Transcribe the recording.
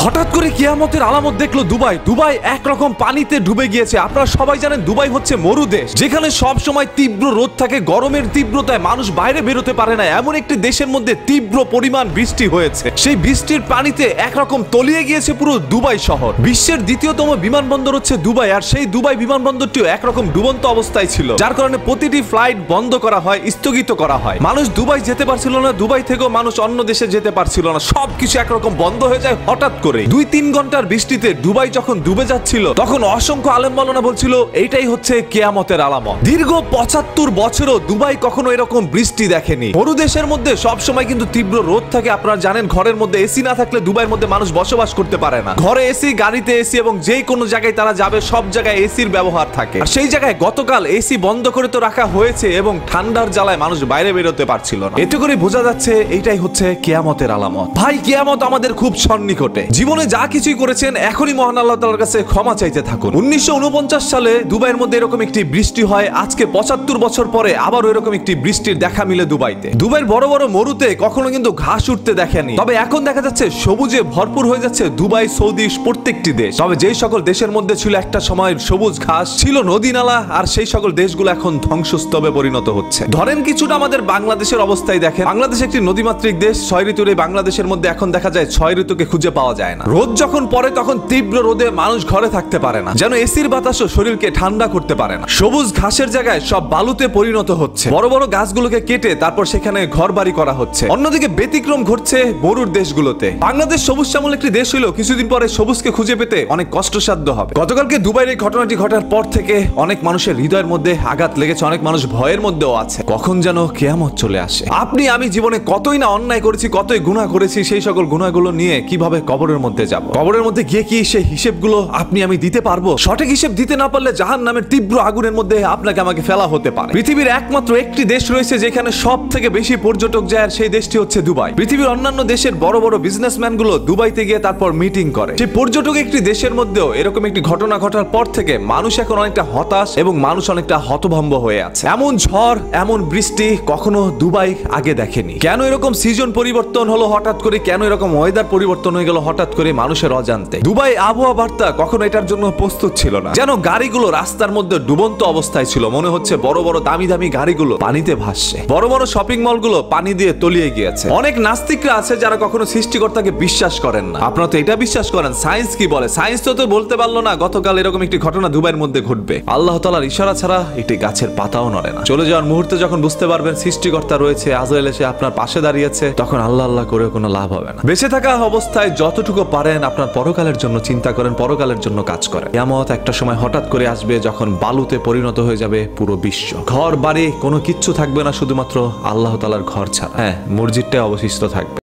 হঠাৎ করে কিয়ামতের আলামত দেখলো দুবাই। দুবাই একরকম পানিতে ডুবে গিয়েছে। আপনারা সবাই জানেন দুবাই হচ্ছে মরু দেশ, যেখানে সব সময় তীব্র রোদ থাকে, গরমের তীব্রতায় মানুষ বাইরে বেরোতে পারে না। এমন একটি দেশের মধ্যে তীব্র পরিমাণ বৃষ্টি হয়েছে, সেই বৃষ্টির পানিতে একরকম তলিয়ে গিয়েছে পুরো দুবাই শহর। বিশ্বের দ্বিতীয়তম বিমানবন্দর হচ্ছে দুবাই, আর সেই দুবাই বিমানবন্দরটিও একরকম ডুবন্ত অবস্থায় ছিল, যার কারণে প্রতিটি ফ্লাইট বন্ধ করা হয়, স্থগিত করা হয়। মানুষ দুবাই যেতে পারছিল না, দুবাই থেকেও মানুষ অন্য দেশে যেতে পারছিল না, সবকিছু একরকম বন্ধ হয়ে যায় হঠাৎ করে। 2-3 ঘন্টার বৃষ্টিতে দুবাই যখন ডুবে যাচ্ছিল, তখন অসংখ্য আলেম মাওলানা বলছিল এইটাই হচ্ছে কিয়ামতের আলামত। দীর্ঘ 75 বছরও দুবাই কখনো এরকম বৃষ্টি দেখেনি। মরু দেশের মধ্যে সবসময় কিন্তু তীব্র রোদ থাকে। আপনারা জানেন ঘরের মধ্যে এসি না থাকলে দুবাইয়ের মধ্যে মানুষ বসবাস করতে পারে না। ঘরে এসি, গাড়িতে এসি, এবং যে কোনো জায়গায় তারা যাবে সব জায়গায় এসির ব্যবহার থাকে। আর সেই জায়গায় গতকাল এসি বন্ধ করে তো রাখা হয়েছে, এবং ঠান্ডার জ্বালায় মানুষ বাইরে বেরোতে পারছিল না। এতে করে বোঝা যাচ্ছে এইটাই হচ্ছে কিয়ামতের আলামত। ভাই, কিয়ামত আমাদের খুব সন্নিকটে। জীবনে যা কিছুই করেছেন এখনই মহান আল্লাহ তাআলার কাছে ক্ষমা চাইতে থাকুন। 1949 সালে দুবাইয়ের মধ্যে এরকম একটি বৃষ্টি হয়। আজকে 75 বছর পরে আবার এরকম একটি বৃষ্টির দেখা মিলে দুবাইতে। দুবাইয়ের বড় বড় মরুতে কখনো কিন্তু ঘাস উঠতে দেখেনি, তবে এখন দেখা যাচ্ছে সবুজে ভরপুর হয়ে যাচ্ছে দুবাই, সৌদি, প্রত্যেকটি দেশ। তবে যেই সকল দেশের মধ্যে ছিল একটা সময় সবুজ ঘাস, ছিল নদী নালা, আর সেই সকল দেশগুলো এখন ধ্বংসস্তূপে পরিণত হচ্ছে। ধরেন কিছুটা আমাদের বাংলাদেশের অবস্থায় দেখেন। বাংলাদেশ একটি নদীমাতৃক দেশ, 6 ঋতুর এই বাংলাদেশের মধ্যে এখন দেখা যায় 6 ঋতুকে খুঁজে পাওয়া যায় না। রোদ যখন পড়ে তখন তীব্র রোদে মানুষ ঘরে থাকতে পারে না, যেন এসির বাতাসও শরীরকে ঠান্ডা করতে পারে না। সবুজ ঘাসের জায়গায় সব বালুতে পরিণত হচ্ছে। বড় বড় গাছগুলোকে কেটে তারপর সেখানে ঘর বাড়ি করা হচ্ছে। অন্যদিকে ব্যতিক্রম ঘটছে মরুর দেশগুলোতে। বাংলাদেশ সবুজ শ্যামল একটি দেশ হইলেও কিছুদিন পরে সবুজকে খুঁজে পেতে অনেক কষ্টসাধ্য হবে। গতকালকে দুবাইয়ের এই ঘটনাটি ঘটার পর থেকে অনেক মানুষের হৃদয়ের মধ্যে আঘাত লেগেছে, অনেক মানুষ ভয়ের মধ্যেও আছে, কখন যেন কিয়ামত চলে আসে। আপনি আমি জীবনে কতই না অন্যায় করেছি, কতই গুনাহ করেছি, সেই সকল গুনাহগুলো নিয়ে কিভাবে কবরের মধ্যে যাব? কবরের মধ্যে গিয়ে কি সেই হিসেবগুলো আপনি আমি দিতে পারবো? সঠিক হিসেব দিতে না পারলে জাহান্নামের তীব্র আগুনের মধ্যে আপনাকে আমাকে ফেলা হতে পারে। পৃথিবীর একমাত্র একটি দেশ রয়েছে যেখানে সব থেকে বেশি পর্যটক যায়, আর সেই দেশটি হচ্ছে দুবাই। পৃথিবীর অন্যান্য দেশের বড় বড় বিজনেসম্যান গুলো দুবাইতে গিয়ে তারপর মিটিং করে। সেই পর্যটক একটি দেশের মধ্যেও এরকম একটি ঘটনা ঘটার পর থেকে মানুষ এখন অনেকটা হতাশ, এবং মানুষ অনেকটা হতভম্ব হয়ে আছে। এমন ঝড়, এমন বৃষ্টি কখনো দুবাই আগে দেখেনি। কেন এরকম সিজন পরিবর্তন হলো হঠাৎ করে? কেন এরকম ওয়েদার পরিবর্তন হয়ে গেল হঠাৎ করে মানুষের অজান্তে? দুবাই আবহাওয়া বার্তা কখনো এটার জন্য প্রস্তুত ছিল না। যেন গাড়িগুলো রাস্তার মধ্যে ডুবন্ত অবস্থায় ছিল, মনে হচ্ছে বড় বড় দামি দামি গাড়িগুলো পানিতে ভাসছে। বড় বড় শপিং মলগুলো পানি দিয়ে তলিয়ে গিয়েছে। অনেক নাস্তিকরা আছে যারা কখনো সৃষ্টিকর্তাকে বিশ্বাস করেন না। আপনারা তো এটা বিশ্বাস করেন সায়েন্স কি বলে। সায়েন্স তো বলতে পারলো না গতকাল এরকম একটি ঘটনা দুবাইয়ের মধ্যে ঘটবে। আল্লাহ তাআলার ইশারা ছাড়া একটি গাছের পাতাও নড়ে না। চলে যাওয়ার মুহূর্তে যখন বুঝতে পারবেন সৃষ্টিকর্তা রয়েছে, আজরাইল এসে আপনার পাশে দাঁড়িয়েছে, তখন আল্লাহ আল্লাহ করে কোনো লাভ হবে না। বেঁচে থাকা অবস্থায় যতটুকু পারেন আপনার পরকালের জন্য চিন্তা করেন, পরকালের জন্য কাজ করেন। কিয়ামত একটা সময় হঠাৎ করে আসবে যখন বালুতে পরিণত হয়ে যাবে পুরো বিশ্ব। ঘর বাড়ি কোনো কিচ্ছু থাকবে না, শুধুমাত্র আল্লাহ তাআলার ঘর ছাড়া। হ্যাঁ, মসজিদটাই অবশিষ্ট থাকবে।